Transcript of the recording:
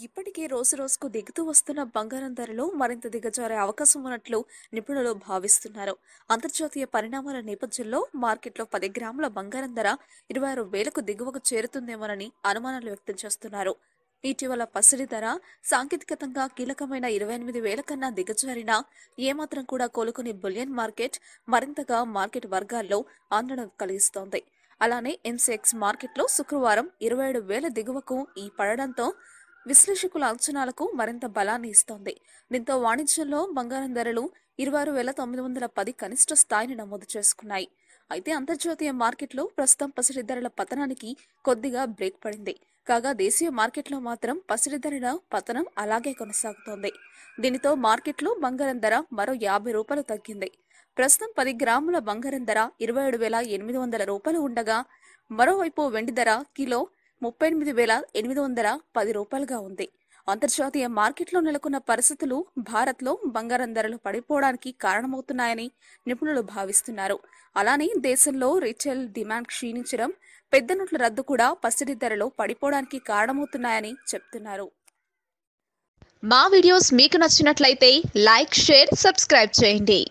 ఇప్పటికే రోజు రోజుకు దిగుతూ వస్తున్న బంగారం ధరలు మరింత దిగజారే అవకాశం ఉన్నట్లు నిపుణులు భావిస్తున్నారు. అంతర్జాతీయ పరిణామాల నేపథ్యంలో మార్కెట్లో 10 గ్రాముల బంగారం ధర 26,000కు దిగువకు చేరుతుందేమోనని అనుమానాలు వ్యక్తం చేస్తున్నారు. ఇటీవల పసిడి ధర సాంకేతికతంగా కీలకమైన 28,000 కన్నా దిగజారినా ఏమాత్రం కూడా కోలుకుని బులియన్ మార్కెట్ మరింతగా మార్కెట్ వర్గాల్లో ఆందోళన కలిగిస్తోంది. అలానే ఎంసెక్స్ మార్కెట్లో శుక్రవారం 27,000 దిగువకు పడడంతో విశ్లేషకుల అంచనాలకు మరింత బలాన్ని ఇస్తోంది. దీంతో వాణిజ్యంలో బంగారం ధరలు 26,910 కనిష్ట స్థాయిని నమోదు చేసుకున్నాయి. అయితే అంతర్జాతీయ మార్కెట్లో ప్రస్తుతం పసిడి ధరల పతనానికి కొద్దిగా బ్రేక్ పడింది. కాగా దేశీయ మార్కెట్లో మాత్రం పసిడి ధరల పతనం అలాగే కొనసాగుతోంది. దీనితో మార్కెట్లో బంగారం ధర మరో ₹50 తగ్గింది. ప్రస్తుతం 10 గ్రాముల బంగారం ధర ₹27,800 ఉండగా, మరోవైపు వెండి ధర కిలో ₹38,810గా ఉంది. అంతర్జాతీయ మార్కెట్లో నెలకొన్న పరిస్థితులు భారత్లో బంగారం ధరలు పడిపోవడానికి కారణమవుతున్నాయని నిపుణులు భావిస్తున్నారు. అలానే దేశంలో రీటైల్ డిమాండ్ క్షీణించడం, పెద్ద నోట్ల రద్దు కూడా పసిడి ధరలో పడిపోవడానికి కారణమవుతున్నాయని చెప్తున్నారు. మా వీడియోస్ మీకు నచ్చినట్లయితే లైక్, షేర్, సబ్స్క్రైబ్ చేయండి.